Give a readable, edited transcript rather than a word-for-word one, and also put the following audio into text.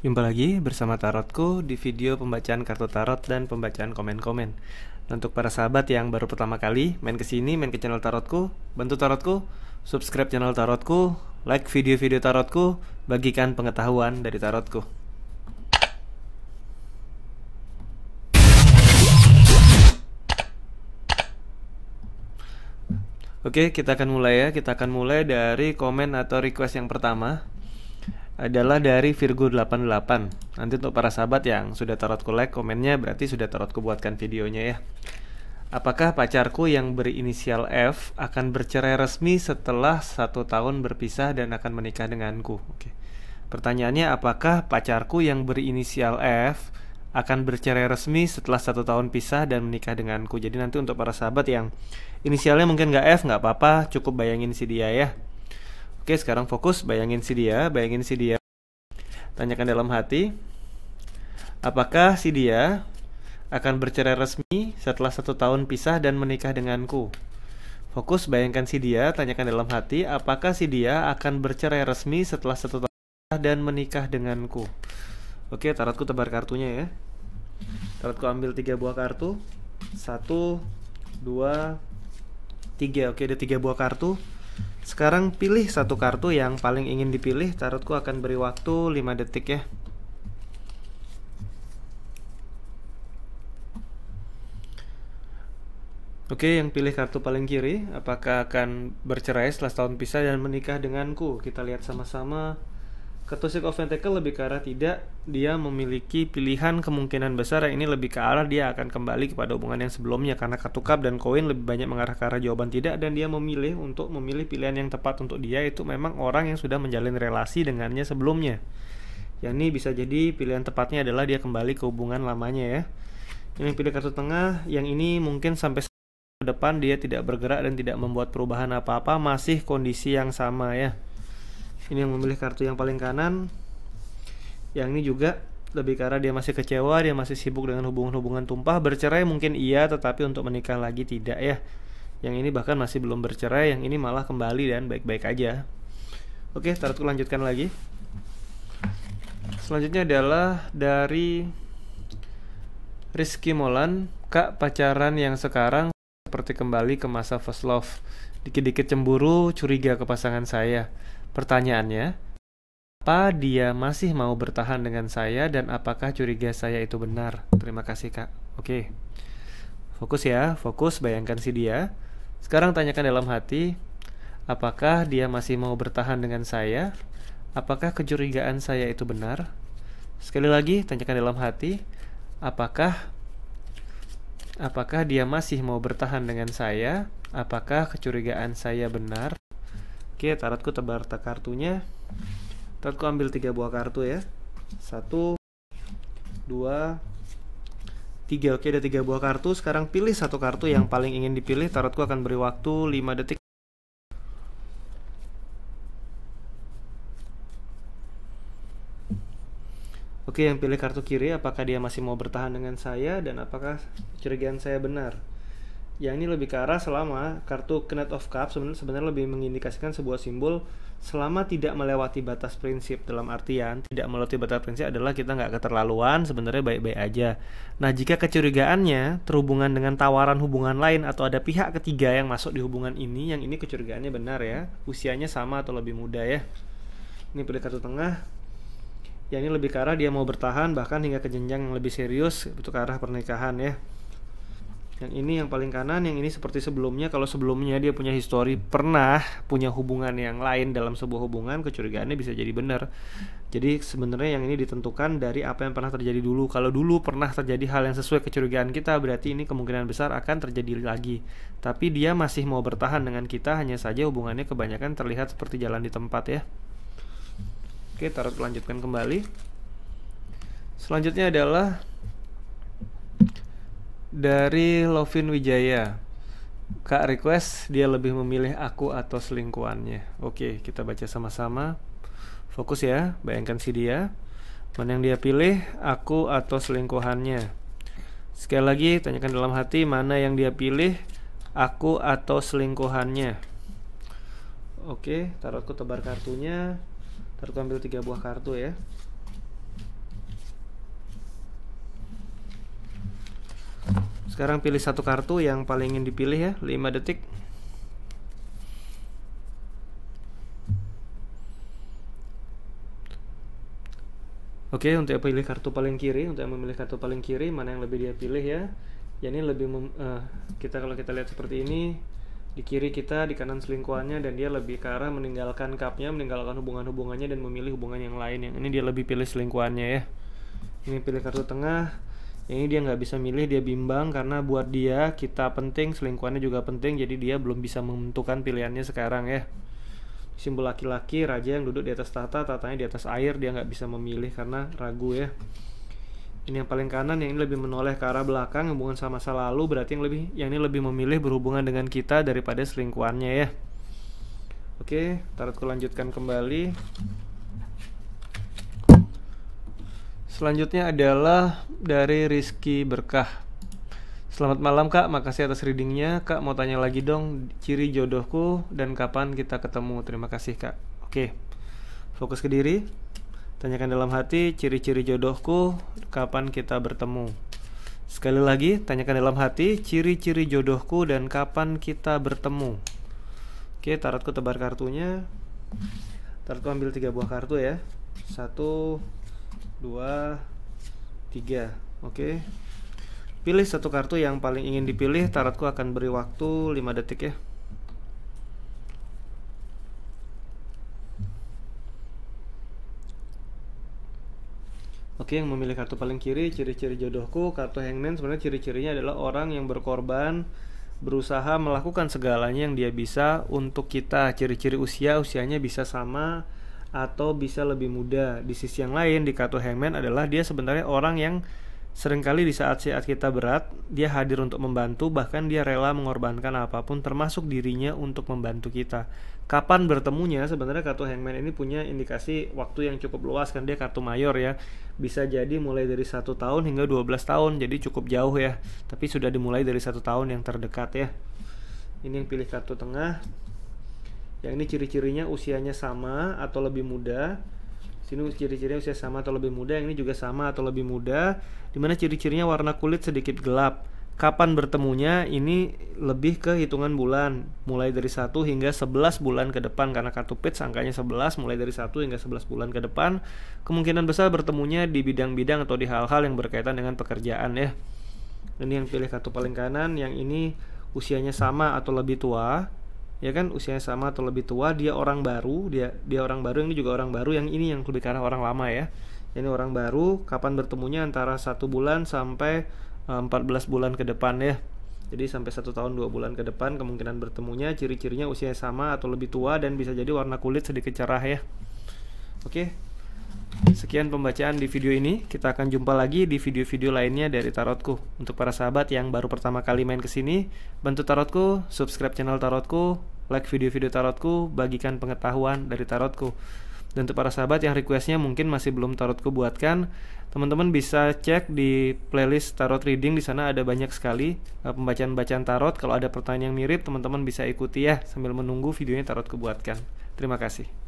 Jumpa lagi bersama Tarotku di video pembacaan kartu tarot dan pembacaan komen-komen. Untuk para sahabat yang baru pertama kali main ke channel Tarotku, bantu Tarotku, subscribe channel Tarotku, like video-video Tarotku, bagikan pengetahuan dari Tarotku. Oke, kita akan mulai ya. Kita akan mulai dari komen atau request yang pertama. Adalah dari Virgo88. Nanti untuk para sahabat yang sudah Tarotku like komennya, berarti sudah Tarotku buatkan videonya ya. Apakah pacarku yang berinisial F akan bercerai resmi setelah 1 tahun berpisah dan akan menikah denganku? Oke. Pertanyaannya, apakah pacarku yang berinisial F akan bercerai resmi setelah 1 tahun pisah dan menikah denganku? Jadi nanti untuk para sahabat yang inisialnya mungkin nggak F, nggak apa-apa, cukup bayangin si dia ya. Oke, sekarang fokus, bayangin si dia. Tanyakan dalam hati, apakah si dia akan bercerai resmi setelah 1 tahun pisah dan menikah denganku? Fokus, bayangkan si dia, tanyakan dalam hati, apakah si dia akan bercerai resmi setelah 1 tahun pisah dan menikah denganku? Oke, tarotku tebar kartunya ya. Tarotku ambil 3 buah kartu. 1, 2, 3. Oke, ada 3 buah kartu. Sekarang pilih satu kartu yang paling ingin dipilih. Tarotku akan beri waktu 5 detik ya. Oke, yang pilih kartu paling kiri, apakah akan bercerai setelah setahun pisah dan menikah denganku? Kita lihat sama-sama. Kartu Six of Pentacles lebih ke arah tidak. Dia memiliki pilihan, kemungkinan besar yang ini lebih ke arah dia akan kembali kepada hubungan yang sebelumnya. Karena kartu Cup dan koin lebih banyak mengarah ke arah jawaban tidak. Dan dia memilih untuk memilih pilihan yang tepat untuk dia, itu memang orang yang sudah menjalin relasi dengannya sebelumnya. Yang ini bisa jadi pilihan tepatnya adalah dia kembali ke hubungan lamanya ya. Ini pilih kartu tengah. Yang ini mungkin sampai ke depan dia tidak bergerak dan tidak membuat perubahan apa-apa, masih kondisi yang sama ya. Ini yang memilih kartu yang paling kanan. Yang ini juga lebih karena dia masih kecewa, dia masih sibuk dengan hubungan-hubungan tumpah. Bercerai mungkin iya, tetapi untuk menikah lagi tidak ya. Yang ini bahkan masih belum bercerai, yang ini malah kembali dan baik-baik aja. Oke, tarotku lanjutkan lagi. Selanjutnya adalah dari Rizky Molan. Kak, pacaran yang sekarang seperti kembali ke masa first love. Dikit-dikit cemburu, curiga ke pasangan saya. Pertanyaannya, apa dia masih mau bertahan dengan saya dan apakah curiga saya itu benar? Terima kasih Kak. Oke. Fokus ya, fokus, bayangkan si dia. Sekarang tanyakan dalam hati, apakah dia masih mau bertahan dengan saya? Apakah kecurigaan saya itu benar? Sekali lagi, tanyakan dalam hati, apakah dia masih mau bertahan dengan saya? Apakah kecurigaan saya benar? Oke, tarotku tebar kartunya. Tarotku ambil 3 buah kartu ya. 1, 2, 3. Oke, ada 3 buah kartu. Sekarang pilih satu kartu yang paling ingin dipilih. Tarotku akan beri waktu 5 detik. Oke, yang pilih kartu kiri, apakah dia masih mau bertahan dengan saya dan apakah kecurigaan saya benar? Yang ini lebih ke arah selama kartu Knight of Cups sebenarnya lebih mengindikasikan sebuah simbol selama tidak melewati batas prinsip. Dalam artian tidak melewati batas prinsip adalah kita nggak keterlaluan, sebenarnya baik-baik aja. Nah, jika kecurigaannya terhubungan dengan tawaran hubungan lain atau ada pihak ketiga yang masuk di hubungan ini, yang ini kecurigaannya benar ya. Usianya sama atau lebih muda ya. Ini pilih kartu tengah. Yang ini lebih ke arah dia mau bertahan bahkan hingga ke jenjang yang lebih serius, itu ke arah pernikahan ya. Yang ini yang paling kanan, yang ini seperti sebelumnya. Kalau sebelumnya dia punya histori pernah punya hubungan yang lain dalam sebuah hubungan, kecurigaannya bisa jadi benar. Jadi sebenarnya yang ini ditentukan dari apa yang pernah terjadi dulu. Kalau dulu pernah terjadi hal yang sesuai kecurigaan kita, berarti ini kemungkinan besar akan terjadi lagi. Tapi dia masih mau bertahan dengan kita, hanya saja hubungannya kebanyakan terlihat seperti jalan di tempat ya. Oke, tarot lanjutkan kembali. Selanjutnya adalah dari Lovin Wijaya. Kak, request dia lebih memilih aku atau selingkuhannya. Oke, kita baca sama-sama. Fokus ya, bayangkan si dia. Mana yang dia pilih, aku atau selingkuhannya? Sekali lagi, tanyakan dalam hati, mana yang dia pilih, aku atau selingkuhannya? Oke, tarotku tebar kartunya. Tarotku ambil 3 buah kartu ya. Sekarang pilih satu kartu yang paling ingin dipilih ya, 5 detik. Oke, untuk pilih kartu paling kiri, untuk yang memilih kartu paling kiri, mana yang lebih dia pilih ya. Ya ini lebih kalau kita lihat seperti ini, di kiri kita, di kanan selingkuhannya, dan dia lebih ke arah meninggalkan cupnya, meninggalkan hubungan-hubungannya dan memilih hubungan yang lain. Yang ini dia lebih pilih selingkuhannya ya. Ini pilih kartu tengah, yang ini dia nggak bisa milih, dia bimbang karena buat dia kita penting, selingkuhannya juga penting, jadi dia belum bisa menentukan pilihannya sekarang ya. Simbol laki-laki, raja yang duduk di atas tahta, tatanya di atas air, dia nggak bisa memilih karena ragu ya. Ini yang paling kanan, yang ini lebih menoleh ke arah belakang, hubungan sama masa lalu, berarti yang ini lebih memilih berhubungan dengan kita daripada selingkuhannya ya. Oke, tarotku lanjutkan kembali. Selanjutnya adalah dari Rizky Berkah. Selamat malam Kak, makasih atas readingnya. Kak mau tanya lagi dong, ciri jodohku dan kapan kita ketemu. Terima kasih Kak. Oke, fokus ke diri. Tanyakan dalam hati, ciri-ciri jodohku, kapan kita bertemu. Sekali lagi, tanyakan dalam hati, ciri-ciri jodohku dan kapan kita bertemu. Oke, tarotku tebar kartunya. Tarotku ambil 3 buah kartu ya. 1, 2, 3. Oke. Pilih satu kartu yang paling ingin dipilih. Tarotku akan beri waktu 5 detik ya. Oke, yang memilih kartu paling kiri, ciri-ciri jodohku, kartu Hangman. Sebenarnya ciri-cirinya adalah orang yang berkorban, berusaha melakukan segalanya yang dia bisa untuk kita. Ciri-ciri usianya bisa sama atau bisa lebih muda. Di sisi yang lain, di kartu Hangman adalah dia sebenarnya orang yang seringkali di saat-saat kita berat, dia hadir untuk membantu, bahkan dia rela mengorbankan apapun termasuk dirinya untuk membantu kita. Kapan bertemunya? Sebenarnya kartu Hangman ini punya indikasi waktu yang cukup luas, kan dia kartu mayor ya. Bisa jadi mulai dari 1 tahun hingga 12 tahun, jadi cukup jauh ya. Tapi sudah dimulai dari 1 tahun yang terdekat ya. Ini yang pilih kartu tengah. Yang ini ciri-cirinya usianya sama atau lebih muda. Sini ciri-cirinya usia sama atau lebih muda, yang ini juga sama atau lebih muda. Dimana ciri-cirinya warna kulit sedikit gelap. Kapan bertemunya? Ini lebih ke hitungan bulan, mulai dari 1 hingga 11 bulan ke depan, karena kartu Page angkanya 11, mulai dari 1 hingga 11 bulan ke depan. Kemungkinan besar bertemunya di bidang-bidang atau di hal-hal yang berkaitan dengan pekerjaan ya. Ini yang pilih kartu paling kanan, yang ini usianya sama atau lebih tua. Ya kan, usianya sama atau lebih tua, dia orang baru, dia orang baru, yang ini juga orang baru, yang ini yang lebih ke arah orang lama ya. Ini orang baru, kapan bertemunya antara 1 bulan sampai 14 bulan ke depan ya. Jadi sampai 1 tahun 2 bulan ke depan kemungkinan bertemunya. Ciri-cirinya usianya sama atau lebih tua dan bisa jadi warna kulit sedikit cerah ya. Oke. Sekian pembacaan di video ini. Kita akan jumpa lagi di video-video lainnya dari tarotku. Untuk para sahabat yang baru pertama kali main kesini, bantu tarotku, subscribe channel tarotku, like video-video tarotku, bagikan pengetahuan dari tarotku. Dan untuk para sahabat yang requestnya mungkin masih belum tarotku buatkan, teman-teman bisa cek di playlist tarot reading. Di sana ada banyak sekali pembacaan-bacaan tarot. Kalau ada pertanyaan yang mirip, teman-teman bisa ikuti ya sambil menunggu videonya tarotku buatkan. Terima kasih.